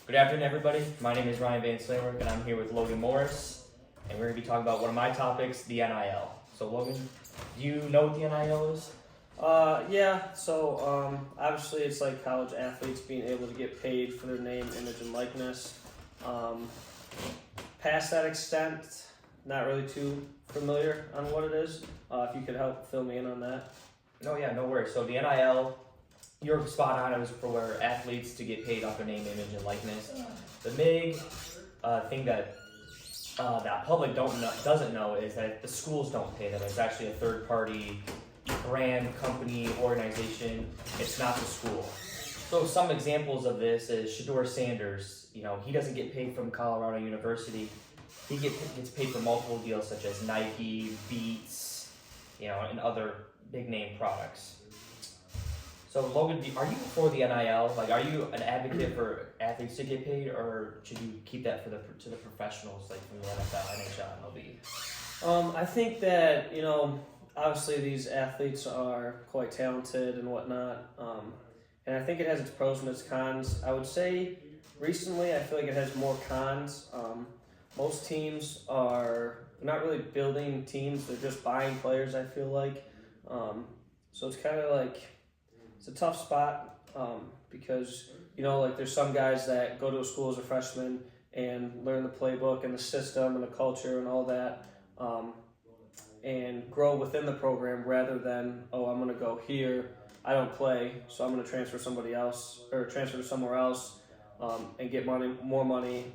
Good afternoon, everybody. My name is Ryan VanSlambrouck, and I'm here with Logan Morris, and we're going to be talking about one of my topics, the NIL. So, Logan, do you know what the NIL is? Obviously it's like college athletes being able to get paid for their name, image, and likeness. Past that extent, not really too familiar on what it is. If you could help fill me in on that. No worries. So the NIL, you're spot on. It was for athletes to get paid off their name, image, and likeness. The big thing that the public doesn't know is that the schools don't pay them. It's actually a third-party brand, company, organization. It's not the school. So some examples of this is Shedeur Sanders. He doesn't get paid from Colorado University. He gets paid for multiple deals such as Nike, Beats, and other big name products. So Logan, are you for the NIL? Like, are you an advocate for athletes to get paid, or should you keep that to the professionals, like from the NFL, NHL, MLB? I think that obviously these athletes are quite talented and whatnot, and I think it has its pros and its cons. I would say recently I feel like it has more cons. Most teams are not really building teams; they're just buying players. I feel like, so it's kind of like it's a tough spot because there's some guys that go to a school as a freshman and learn the playbook and the system and the culture and all that. And grow within the program rather than, I'm going to go here, I don't play, so I'm going to transfer to somewhere else and get more money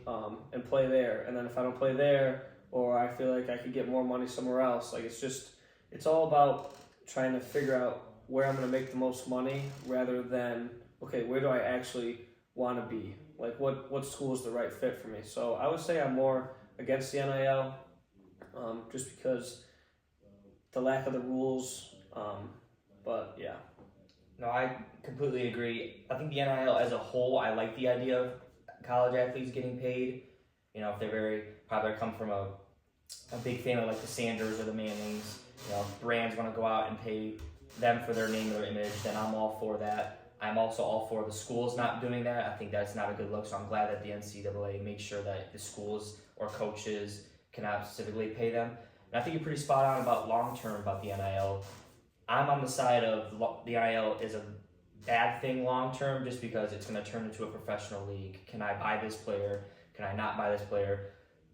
and play there. And then if I don't play there, or I feel like I could get more money somewhere else, it's all about trying to figure out where I'm going to make the most money rather than, where do I actually want to be? Like what school is the right fit for me? So I would say I'm more against the NIL just because the lack of the rules, but yeah. No, I completely agree. I think the NIL as a whole, I like the idea of college athletes getting paid. If they're probably come from a big fan of like the Sanders or the Mannings, brands want to go out and pay them for their name or their image, then I'm all for that. I'm also all for the schools not doing that. I think that's not a good look, so I'm glad that the NCAA makes sure that the schools or coaches cannot specifically pay them. And I think you're pretty spot on about long-term about the NIL. I'm on the side of the NIL is a bad thing long-term just because it's going to turn into a professional league. Can I buy this player? Can I not buy this player?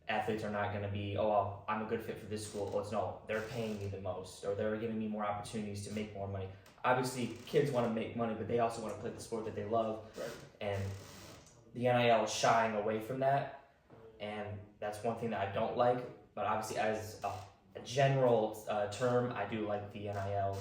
Athletes are not going to be, I'm a good fit for this school. No, they're paying me the most, or they're giving me more opportunities to make more money. Obviously, kids want to make money, but they also want to play the sport that they love. Right. And the NIL is shying away from that, and that's one thing that I don't like. But obviously, as a general term, I do like the NIL,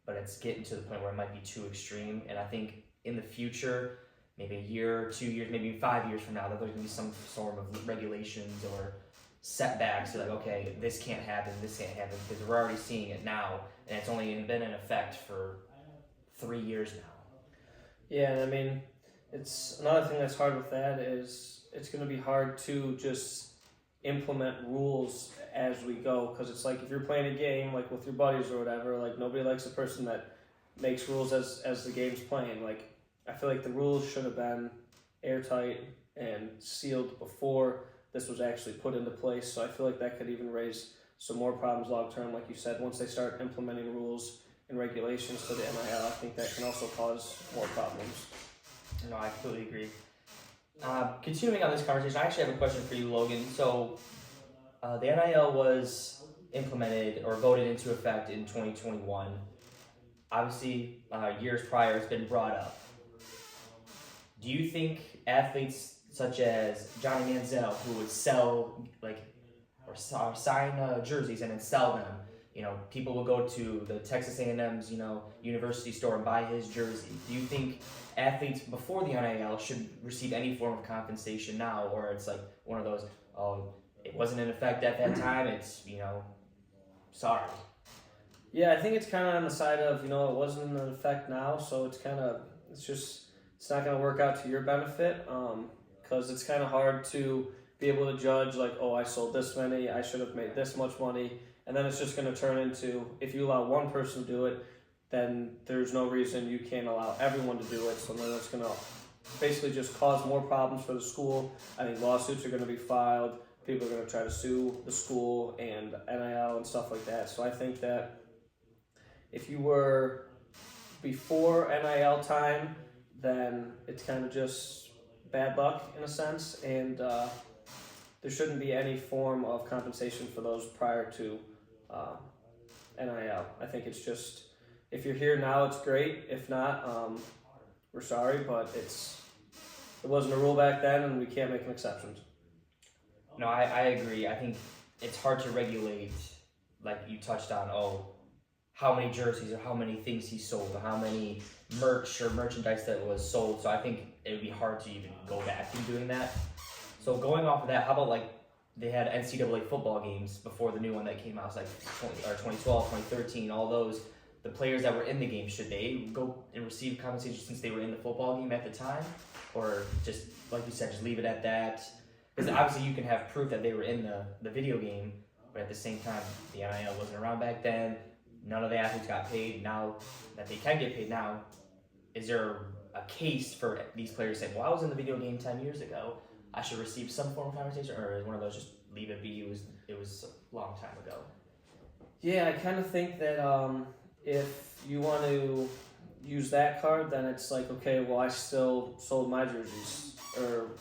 but it's getting to the point where it might be too extreme. And I think in the future, maybe a year, 2 years, maybe 5 years from now, that there's going to be some sort of regulations or setbacks. Like, okay, this can't happen, because we're already seeing it now, and it's only been in effect for 3 years now. Yeah, I mean, it's another thing that's hard with that is it's going to be hard to just implement rules as we go, because it's like if you're playing a game like with your buddies or whatever, like nobody likes a person that makes rules as the game's playing. Like I feel like the rules should have been airtight and sealed before this was actually put into place. So I feel like that could even raise some more problems long term. Like you said, once they start implementing rules and regulations to the NIL, I think that can also cause more problems. No, I completely agree. Continuing on this conversation, I actually have a question for you, Logan. So, the NIL was implemented or voted into effect in 2021. Obviously, years prior, it's been brought up. Do you think athletes such as Johnny Manziel, who would sell or sign jerseys and then sell them, people will go to the Texas A&M's, university store and buy his jersey. Do you think athletes before the NIL should receive any form of compensation now, or it's like one of those, it wasn't in effect at that time, it's, sorry? Yeah, I think it's kind of on the side of, it wasn't in effect now, so it's not going to work out to your benefit, because it's kind of hard to be able to judge, like, I sold this many, I should have made this much money, and then it's just going to turn into, if you allow one person to do it, then there's no reason you can't allow everyone to do it, so then it's going to basically just cause more problems for the school. I think lawsuits are going to be filed. People are going to try to sue the school and NIL and stuff like that. So I think that if you were before NIL time, then it's kind of just bad luck in a sense, and there shouldn't be any form of compensation for those prior to NIL. I think it's just, if you're here now, it's great. If not, we're sorry, but it wasn't a rule back then, and we can't make an exception. No, I agree. I think it's hard to regulate, like you touched on, how many jerseys or how many things he sold or how many merch or merchandise that was sold. So I think it would be hard to even go back in doing that. So going off of that, how about like they had NCAA football games before the new one that came out, it's like 2012, 2013, all those. The players that were in the game, should they go and receive compensation since they were in the football game at the time? Or just, like you said, just leave it at that? Because obviously you can have proof that they were in the video game, but at the same time, the NIL wasn't around back then. None of the athletes got paid. Now that they can get paid now, is there a case for these players saying, well, I was in the video game 10 years ago, I should receive some form of compensation? Or is one of those just leave it be, it was a long time ago? Yeah, I kind of think that if you want to use that card, then it's like, okay, well, I still sold my jerseys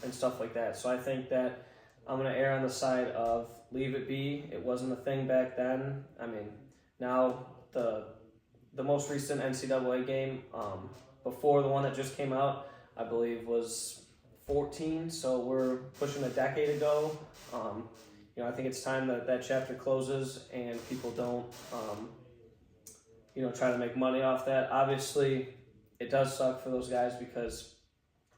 and stuff like that. So I think that I'm going to err on the side of leave it be. It wasn't a thing back then. I mean, now the most recent NCAA game, before the one that just came out, I believe was 14, so we're pushing a decade ago. I think it's time that chapter closes and people don't, try to make money off that. Obviously, it does suck for those guys because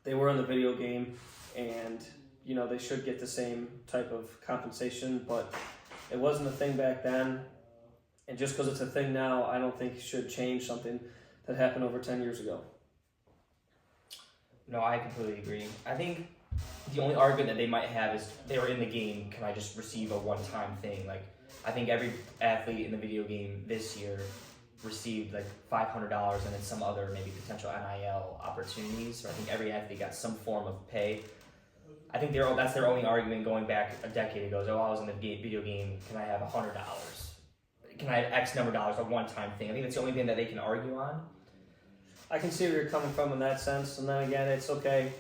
they were in the video game and, they should get the same type of compensation, but it wasn't a thing back then. And just because it's a thing now, I don't think it should change something that happened over 10 years ago. No, I completely agree. I think the only argument that they might have is they were in the game, can I just receive a one-time thing? Like, I think every athlete in the video game this year received like $500 and then some other maybe potential NIL opportunities. So I think every athlete got some form of pay. I think that's their only argument going back a decade ago. I was in the video game, can I have $100? Can I have X number of dollars, a one-time thing? I think that's the only thing that they can argue on. I can see where you're coming from in that sense, and then again, it's okay.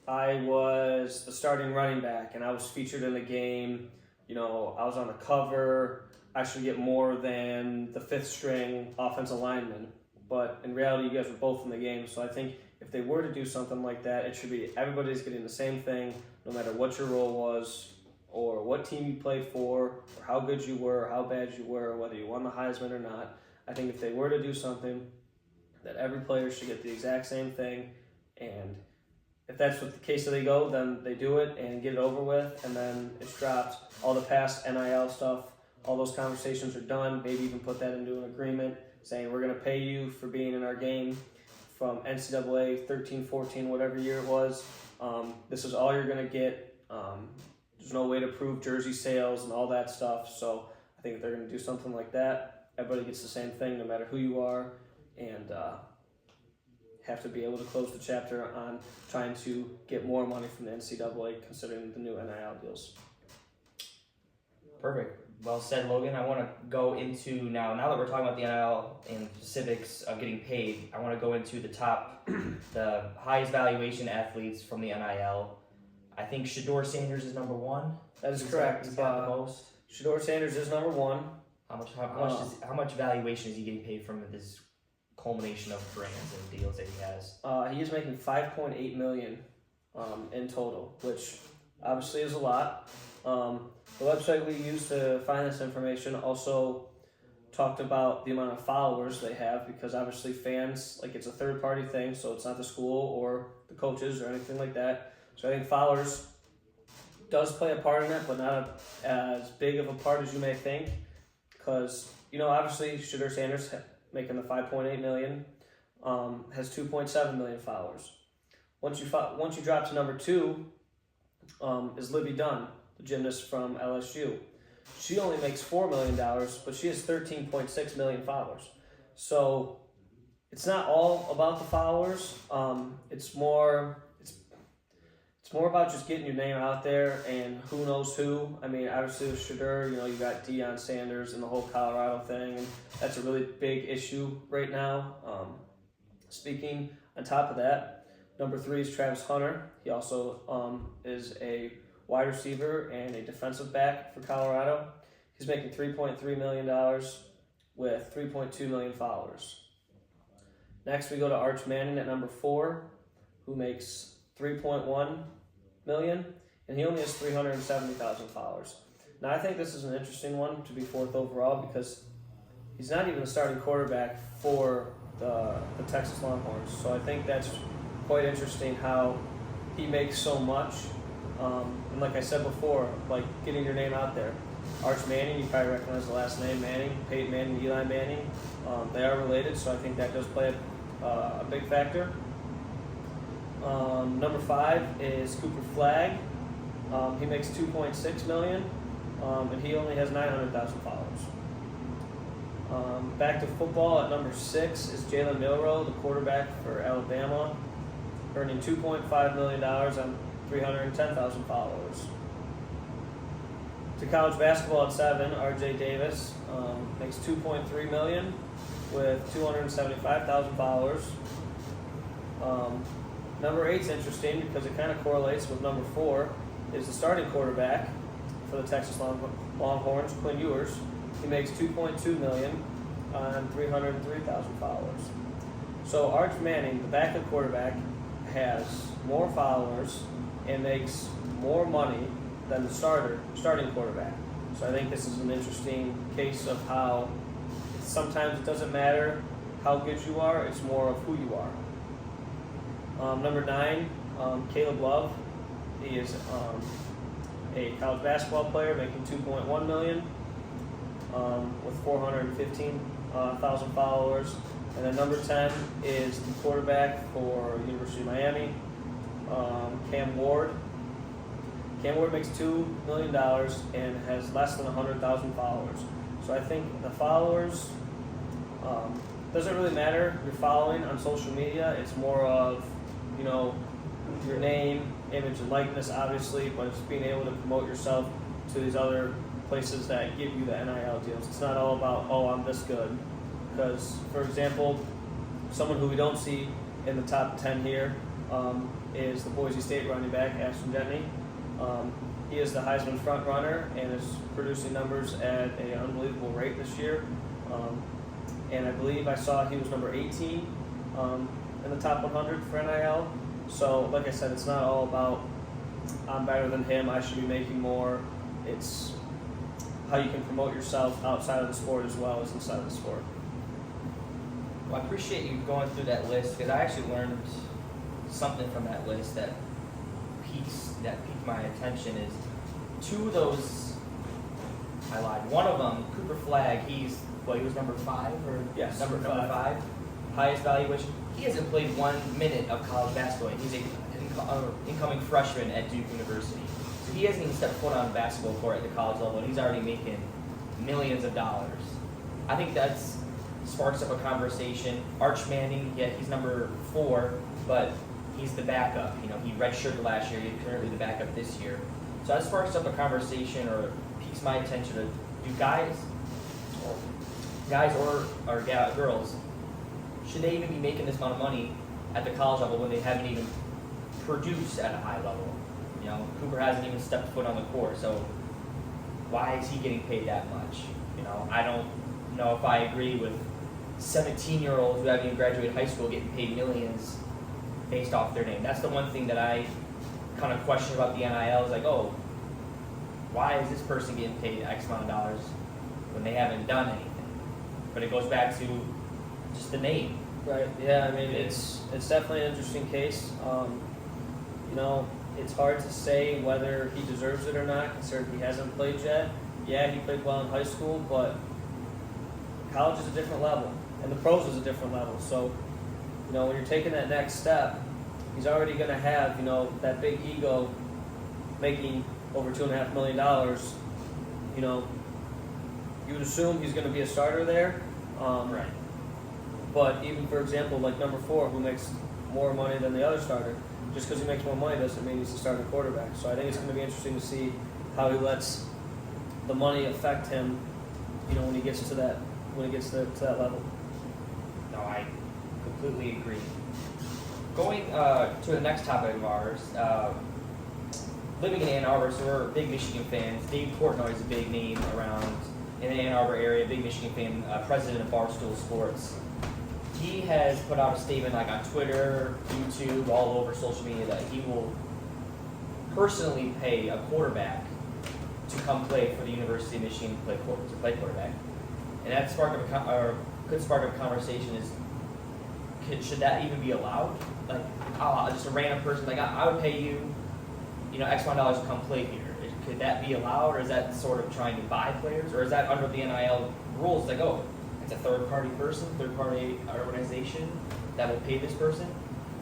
I was the starting running back, and I was featured in the game. I was on the cover. I should get more than the fifth string offensive lineman. But in reality, you guys were both in the game, so I think if they were to do something like that, it should be everybody's getting the same thing, no matter what your role was, or what team you played for, or how good you were, or how bad you were, or whether you won the Heisman or not. I think if they were to do something, that every player should get the exact same thing, and if that's what the case that they go, then they do it and get it over with, and then it's dropped. All the past NIL stuff, all those conversations are done. Maybe even put that into an agreement saying we're going to pay you for being in our game from NCAA 13, 14, whatever year it was. This is all you're going to get. There's no way to prove jersey sales and all that stuff. So I think if they're going to do something like that, everybody gets the same thing no matter who you are, and have to be able to close the chapter on trying to get more money from the NCAA considering the new NIL deals. Perfect. Well said, Logan. I want to go into now that we're talking about the NIL and specifics of getting paid, I want to go into the highest valuation athletes from the NIL. I think Shedeur Sanders is number one. That is correct. He's got the most. Shedeur Sanders is number one. How much valuation is he getting paid from this culmination of brands and deals that he has? He is making $5.8 million in total, which obviously is a lot. The website we use to find this information also talked about the amount of followers they have, because obviously fans, it's a third-party thing, so it's not the school or the coaches or anything like that. So I think followers does play a part in it, but not as big of a part as you may think, because, obviously Shedeur Sanders making the $5.8 million, has 2.7 million followers. Once you drop to number two, is Libby Dunn, the gymnast from LSU. She only makes $4 million, but she has 13.6 million followers. So it's not all about the followers. It's it's more about just getting your name out there and who knows who. I mean, obviously with Shedeur, you got Deion Sanders and the whole Colorado thing, and that's a really big issue right now. Speaking on top of that, number 3 is Travis Hunter. He also is a wide receiver and a defensive back for Colorado. He's making $3.3 million with 3.2 million followers. Next, we go to Arch Manning at number 4, who makes $3.1 million, and he only has 370,000 followers. Now, I think this is an interesting one to be 4th overall because he's not even a starting quarterback for the Texas Longhorns. So I think that's quite interesting how he makes so much. And like I said before, like getting your name out there. Arch Manning, you probably recognize the last name, Manning, Peyton Manning, Eli Manning. They are related, so I think that does play a big factor. Number 5 is Cooper Flagg. He makes $2.6 million, and he only has 900,000 followers. Back to football at number 6 is Jalen Milroe, the quarterback for Alabama, earning $2.5 million on 310,000 followers. To college basketball at 7, R.J. Davis makes $2.3 million with 275,000 followers. Number 8 is interesting because it kind of correlates with number 4, is the starting quarterback for the Texas Longhorns, Quinn Ewers. He makes $2.2 million on 303,000 followers. So Arch Manning, the backup quarterback, has more followers and makes more money than the starting quarterback. So I think this is an interesting case of how sometimes it doesn't matter how good you are, it's more of who you are. Number 9, Caleb Love. He is a college basketball player making $2.1 million with 415,000 followers. And then number 10 is the quarterback for University of Miami, Cam Ward. Cam Ward makes $2 million and has less than 100,000 followers. So I think the followers, doesn't really matter your following on social media. It's more of, your name, image, and likeness, obviously, but it's being able to promote yourself to these other places that give you the NIL deals. It's not all about, I'm this good. Because, for example, someone who we don't see in the top 10 here is the Boise State running back, Ashton Jenney. He is the Heisman front runner and is producing numbers at an unbelievable rate this year. And I believe I saw he was number 18 in the top 100 for NIL. So, like I said, it's not all about I'm better than him, I should be making more. It's how you can promote yourself outside of the sport as well as inside of the sport. Well, I appreciate you going through that list because I actually learned something from that list that piqued my attention. Is 2 of those, I lied. One of them, Cooper Flagg, he was number 5 or yes, number 5, highest valuation. He hasn't played 1 minute of college basketball. He's an incoming freshman at Duke University. So he hasn't even stepped foot on a basketball court at the college level, and he's already making millions of dollars. I think that sparks up a conversation. Arch Manning, he's number 4, but he's the backup. He redshirted last year. He's currently the backup this year. So that sparks up a conversation or piques my attention to do guys or girls, should they even be making this amount of money at the college level when they haven't even produced at a high level? Cooper hasn't even stepped foot on the court, so why is he getting paid that much? I don't know if I agree with 17-year-olds who haven't even graduated high school getting paid millions based off their name. That's the one thing that I kind of question about the NIL is like, why is this person getting paid X amount of dollars when they haven't done anything? But it goes back to just the name. Right. Yeah. I mean, it's definitely an interesting case. It's hard to say whether he deserves it or not, considering he hasn't played yet. Yeah, he played well in high school, but college is a different level, and the pros is a different level. So, when you're taking that next step, he's already going to have, that big ego, making over $2.5 million. You would assume he's going to be a starter there. Right. But even, for example, like number 4, who makes more money than the other starter, just because he makes more money doesn't mean he's a starting quarterback. So I think it's going to be interesting to see how he lets the money affect him, when he gets to that level. No, I completely agree. Going to the next topic of ours, living in Ann Arbor, so we're big Michigan fans. Dave Portnoy is a big name around in the Ann Arbor area, big Michigan fan, president of Barstool Sports. He has put out a statement like on Twitter, YouTube, all over social media that he will personally pay a quarterback to come play for the University of Michigan to play quarterback. And that could spark a conversation should that even be allowed? Like, just a random person, like, I would pay you, X amount of dollars to come play here. Could that be allowed, or is that sort of trying to buy players, or is that under the NIL rules? Like, it's a third-party person, third-party organization that will pay this person,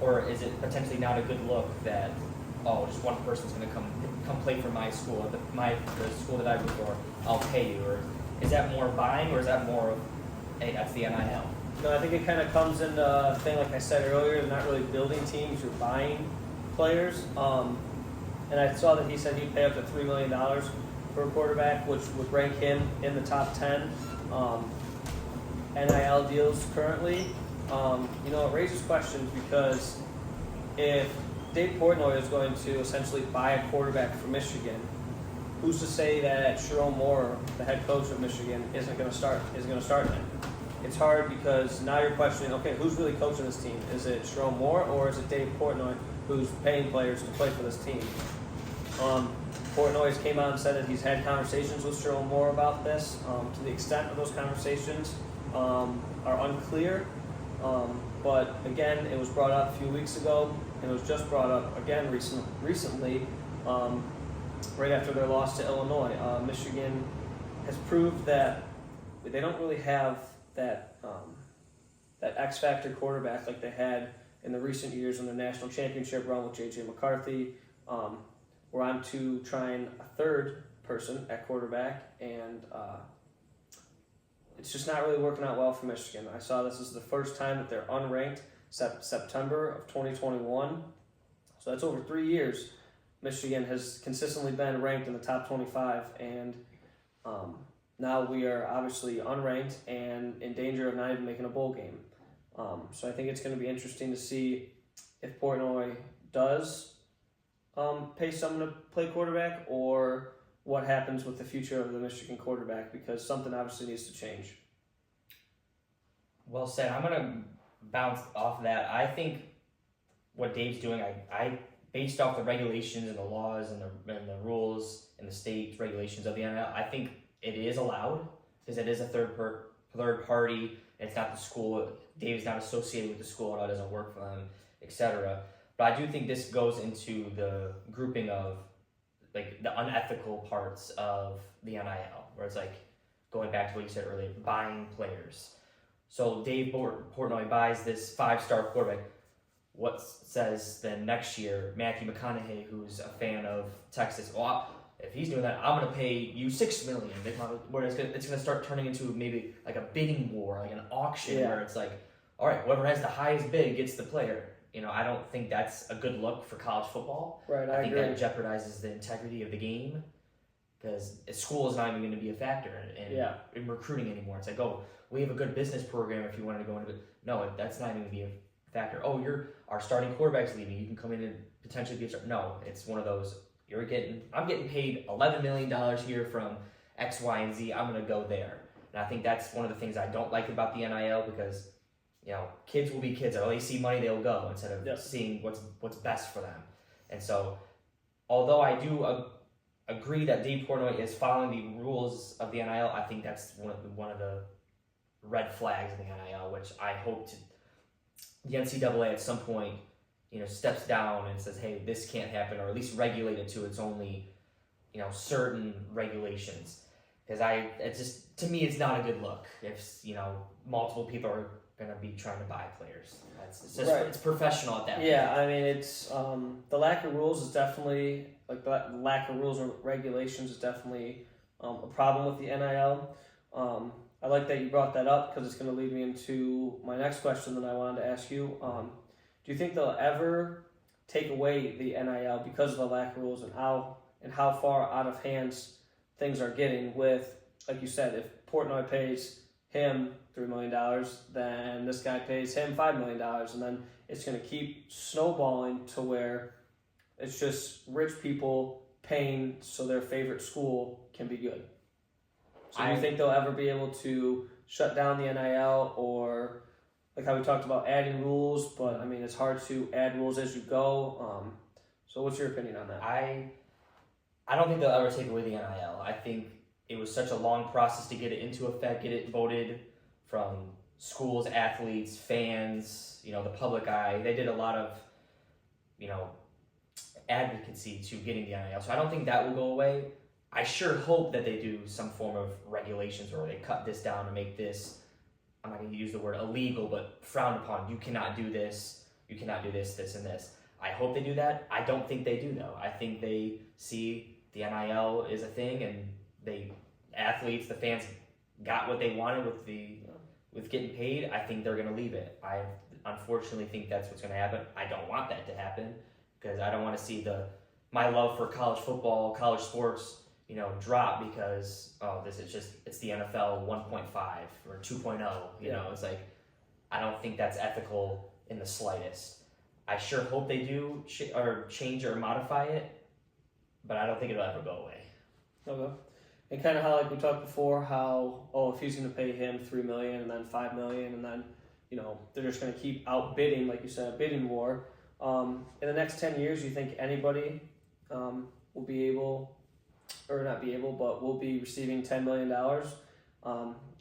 or is it potentially not a good look that just one person's going to come play for my school, the school that I root for, I'll pay you, or is that more buying, or is that more of, hey, that's the NIL? No, I think it kind of comes into a thing like I said earlier, they're not really building teams, you're buying players. And I saw that he said he'd pay up to $3 million for a quarterback, which would rank him in the top 10 NIL deals currently. It raises questions because if Dave Portnoy is going to essentially buy a quarterback from Michigan, who's to say that Sherrone Moore, the head coach of Michigan, isn't going to start him? It's hard because now you're questioning, okay, who's really coaching this team? Is it Sherrone Moore or is it Dave Portnoy who's paying players to play for this team? Portnoy came out and said that he's had conversations with Sherrone Moore about this. To the extent of those conversations are unclear. But again, it was brought up a few weeks ago, and it was just brought up again recently, right after their loss to Illinois. Michigan has proved that they don't really have that X factor quarterback like they had in the recent years in the national championship run with J.J. McCarthy. We're on to trying a third person at quarterback, and it's just not really working out well for Michigan. I saw this is the first time that they're unranked, September of 2021. So that's over 3 years. Michigan has consistently been ranked in the top 25, and now we are obviously unranked and in danger of not even making a bowl game. So I think it's going to be interesting to see if Portnoy does pay someone to play quarterback, or what happens with the future of the Michigan quarterback, because something obviously needs to change. Well said. I'm going to bounce off of that. I think what Dave's doing, I based off the regulations and the laws and the rules and the state regulations of the NFL, I think it is allowed because it is a third party. It's not the school. Dave's not associated with the school. It doesn't work for them, etc. But I do think this goes into the grouping of like the unethical parts of the NIL, where it's like going back to what you said earlier, buying players. So Dave Portnoy buys this 5-star quarterback. What says then next year, Matthew McConaughey, who's a fan of Texas, if he's doing that, I'm going to pay you $6 million. Where it's going to start turning into maybe like a bidding war, like an auction, where it's like, all right, whoever has the highest bid gets the player. I don't think that's a good look for college football. Right, I think agree. that jeopardizes the integrity of the game, because school is not even going to be a factor in recruiting anymore. It's like, we have a good business program if you wanted to go into it. No, that's not even going to be a factor. Our starting quarterback's leaving. You can come in and potentially be a starter. No, it's one of those. I'm getting paid $11 million here from X, Y, and Z. I'm going to go there. And I think that's one of the things I don't like about the NIL, because kids will be kids. If they see money, they'll go instead of seeing what's best for them. And so, although I do agree that Dave Portnoy is following the rules of the NIL, I think that's one of the red flags in the NIL, which I hope the NCAA at some point, steps down and says, hey, this can't happen, or at least regulate it to its only, certain regulations. Because to me, it's not a good look if, multiple people are going to be trying to buy players. It's professional at that point. Yeah, I mean, it's the lack of rules is definitely, the lack of rules and regulations is definitely a problem with the NIL. I like that you brought that up, because it's going to lead me into my next question that I wanted to ask you. Do you think they'll ever take away the NIL because of the lack of rules and how far out of hands things are getting with, like you said, if Portnoy pays him $3 million, then this guy pays him $5 million, and then it's going to keep snowballing to where it's just rich people paying so their favorite school can be good. So do you think they'll ever be able to shut down the NIL, or like how we talked about adding rules, but I mean it's hard to add rules as you go. So what's your opinion on that? I don't think they'll ever take away the NIL. I think it was such a long process to get it into effect, get it voted from schools, athletes, fans, the public eye. They did a lot of, advocacy to getting the NIL. So I don't think that will go away. I sure hope that they do some form of regulations or they cut this down to make this, I'm not going to use the word illegal, but frowned upon. You cannot do this. You cannot do this, this, and this. I hope they do that. I don't think they do, though. I think they see the NIL is a thing, and the fans got what they wanted with getting paid. I think they're going to leave it. I unfortunately think that's what's going to happen. I don't want that to happen because I don't want to see my love for college football, college sports, drop because it's the NFL 1.5 or 2.0. It's like I don't think that's ethical in the slightest. I sure hope they do change or modify it, but I don't think it'll ever go away. Okay. And kind of how, like we talked before, how, if he's going to pay him $3 million and then $5 million and then, they're just going to keep outbidding, like you said, a bidding war. In the next 10 years, you think anybody will be able, or not be able, but will be receiving $10 million?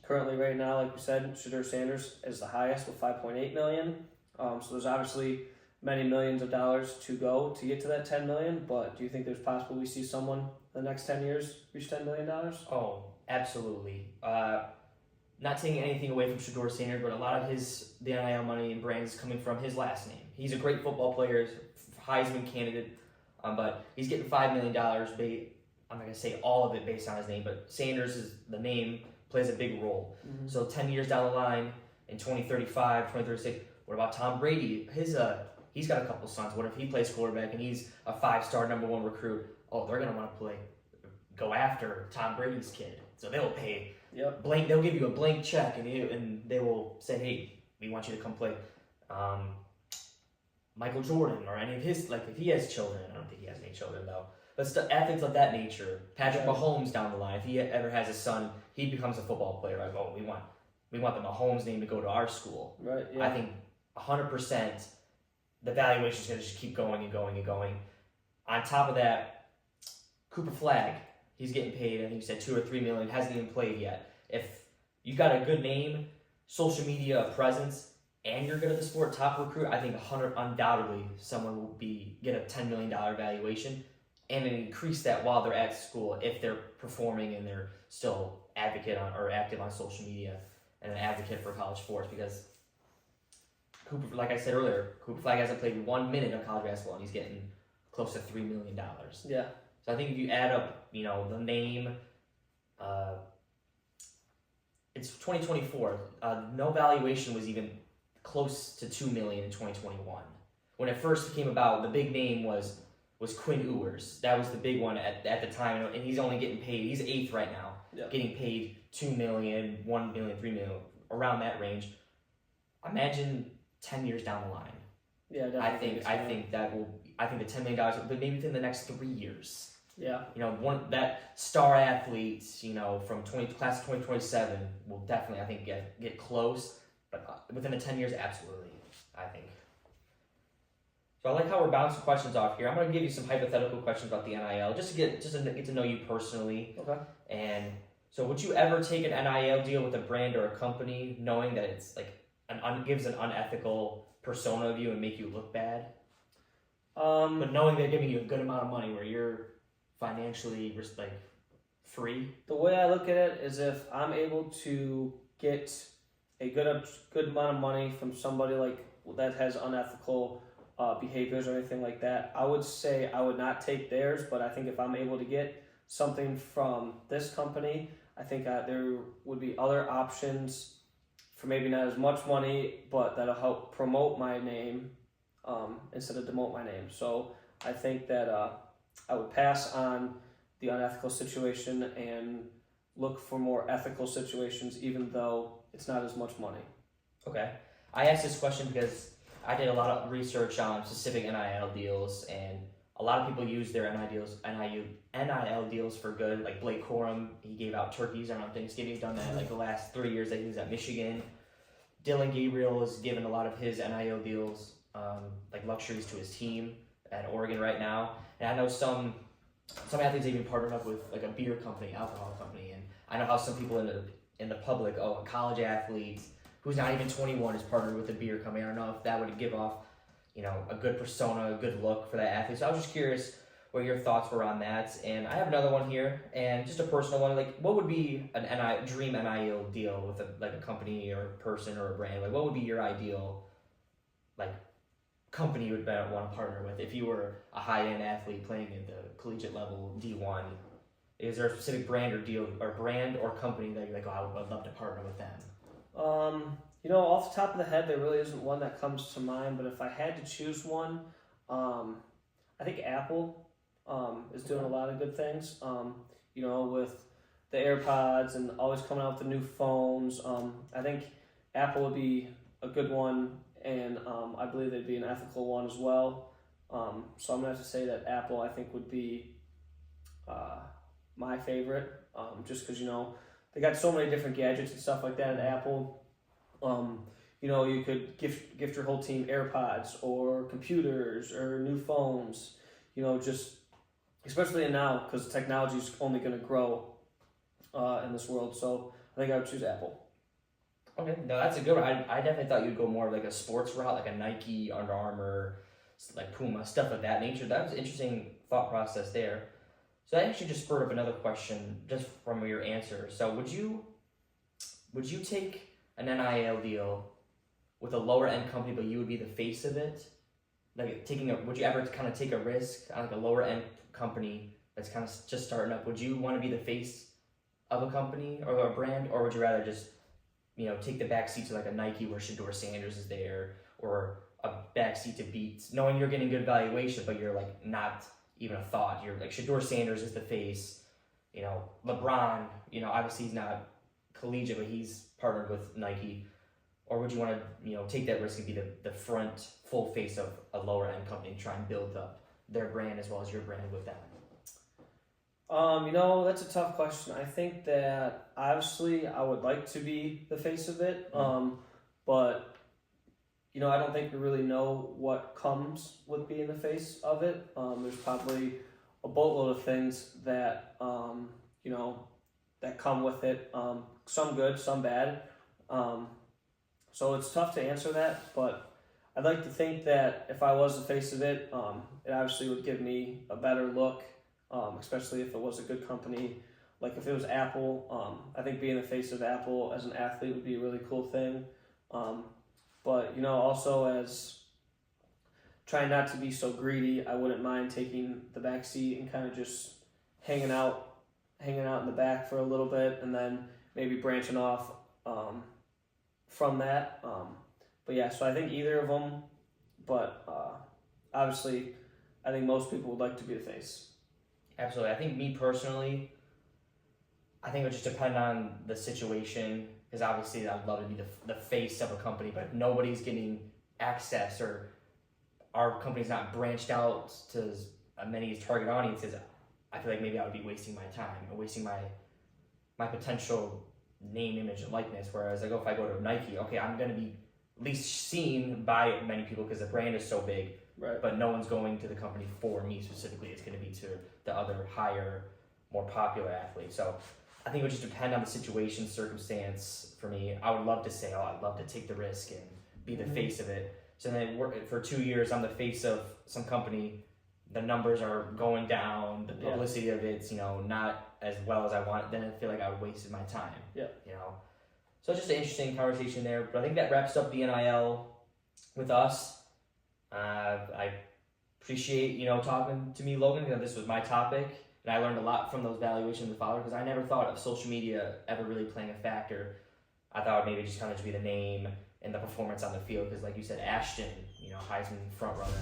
Currently, right now, like we said, Shedeur Sanders is the highest with $5.8 million. So there's obviously many millions of dollars to go to get to that $10 million, but do you think there's possible we see someone in the next 10 years reach $10 million? Oh, absolutely. Not taking anything away from Shedeur Sanders, but a lot of the NIL money and brand is coming from his last name. He's a great football player, Heisman candidate, but he's getting $5 million. I'm not going to say all of it based on his name, but Sanders is the name, plays a big role. Mm-hmm. So 10 years down the line, in 2035, 2036, what about Tom Brady? He's got a couple sons. What if he plays quarterback and he's a 5-star number 1 recruit? Oh, they're going to want to go after Tom Brady's kid. So they'll pay they'll give you a blank check and they will say, hey, we want you to come play Michael Jordan or any of his, like if he has children. I don't think he has any children though. But athletes of that nature, Patrick Mahomes down the line, if he ever has a son, he becomes a football player. Like, we want the Mahomes name to go to our school. Right. Yeah. I think 100% the valuation is going to just keep going and going and going. On top of that, Cooper Flagg, he's getting paid, I think you said $2 or $3 million, hasn't even played yet. If you got a good name, social media presence, and you're good at the sport, top recruit, I think undoubtedly someone will get a $10 million valuation and then increase that while they're at school if they're performing and they're still active on social media and an advocate for college sports, because Cooper, like I said earlier, Cooper Flagg hasn't played 1 minute of college basketball and he's getting close to $3 million. Yeah. So I think if you add up, the name, it's 2024. No valuation was even close to $2 million in 2021. When it first came about, the big name was Quinn Ewers. That was the big one at the time, and he's only getting paid. He's 8th right now, getting paid $2 million, $1 million, $3 million, around that range. Imagine 10 years down the line. Yeah, definitely. I think the $10 million, but maybe within the next 3 years. Yeah. That star athlete, from class of 2027 will definitely, I think, get close, but within the 10 years, absolutely, I think. So I like how we're bouncing questions off here. I'm going to give you some hypothetical questions about the NIL, just to get to know you personally. Okay. And so, would you ever take an NIL deal with a brand or a company, knowing that it's like gives an unethical persona of you and make you look bad? But knowing they're giving you a good amount of money where you're financially free. The way I look at it is if I'm able to get a good amount of money from somebody that has unethical behaviors or anything like that, I would say I would not take theirs. But I think if I'm able to get something from this company, I think there would be other options for maybe not as much money, but that'll help promote my name instead of demote my name. So I think that I would pass on the unethical situation and look for more ethical situations, even though it's not as much money. Okay. I asked this question because I did a lot of research on specific NIL deals, and a lot of people use their NIL deals for good. Like Blake Corum, he gave out turkeys around Thanksgiving. He's done that like the last 3 years that he was at Michigan. Dylan Gabriel has given a lot of his NIL deals, like luxuries to his team at Oregon right now. And I know some athletes even partnered up with like a beer company, alcohol company, and I know how some people in the public, a college athlete who's not even 21 is partnered with a beer company. I don't know if that would give off, a good persona, a good look for that athlete. So I was just curious what your thoughts were on that. And I have another one here, and just a personal one. Like, what would be an dream NIL deal with a company or a person or a brand? Like, what would be your ideal, company you would want to partner with if you were a high-end athlete playing at the collegiate level, D1? Is there a specific brand or deal or brand or company that you're like, oh, I'd love to partner with them? Off the top of the head, there really isn't one that comes to mind, but if I had to choose one, I think Apple is doing a lot of good things, with the AirPods and always coming out with the new phones. I think Apple would be a good one, and I believe they'd be an ethical one as well. So I'm going to have to say that Apple, I think, would be my favorite, just because, they got so many different gadgets and stuff like that at Apple. You could gift your whole team AirPods or computers or new phones, just especially now because technology is only going to grow in this world. So I think I would choose Apple. Okay, no, that's a good one. I definitely thought you'd go more of like a sports route, like a Nike, Under Armour, like Puma, stuff of that nature. That was an interesting thought process there. So that actually just spurred up another question just from your answer. So would you take an NIL deal with a lower end company, but you would be the face of it? Like would you ever kind of take a risk on like a lower end company that's kind of just starting up? Would you want to be the face of a company or a brand, or would you rather just take the back seat to like a Nike where Shedeur Sanders is there, or a back seat to Beats, knowing you're getting good valuation, but you're like not even a thought. You're like Shedeur Sanders is the face. LeBron, obviously he's not collegiate, but he's partnered with Nike. Or would you want to, take that risk and be the front full face of a lower end company and try and build up their brand as well as your brand with that? That's a tough question. I think that obviously I would like to be the face of it, but I don't think we really know what comes with being the face of it. There's probably a boatload of things that that come with it. Some good, some bad. So it's tough to answer that, but I'd like to think that if I was the face of it, it obviously would give me a better look, especially if it was a good company. Like if it was Apple, I think being the face of Apple as an athlete would be a really cool thing. But also as trying not to be so greedy, I wouldn't mind taking the back seat and kind of just hanging out in the back for a little bit, and then maybe branching off from that. But yeah, so I think either of them, but obviously I think most people would like to be the face. Absolutely. I think me personally, I think it would just depend on the situation, because obviously I'd love to be the face of a company, but if nobody's getting access or our company's not branched out to as many target audiences, I feel like maybe I would be wasting my time or wasting my potential name, image, and likeness. Whereas if I go to Nike, okay, I'm going to be at least seen by many people because the brand is so big, right? But no one's going to the company for me specifically. It's going to be to the other higher, more popular athletes. So I think it would just depend on the situation, circumstance for me. I would love to say, I'd love to take the risk and be the face of it. So then for 2 years, I'm the face of some company. The numbers are going down. The publicity of it's, not as well as I want. Then I feel like I would wasted my time. Yeah. So it's just an interesting conversation there. But I think that wraps up the NIL with us. I appreciate, talking to me, Logan, because this was my topic. And I learned a lot from those valuations of followers, because I never thought of social media ever really playing a factor. I thought maybe just kind of be the name and the performance on the field, because like you said, Ashton, Heisman front runner,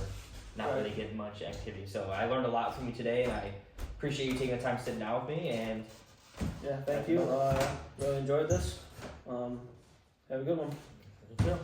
not Right. really getting much activity. So I learned a lot from you today, and I appreciate you taking the time sitting down with me. And Yeah, thank you. Really enjoyed this. Have a good one. thank you.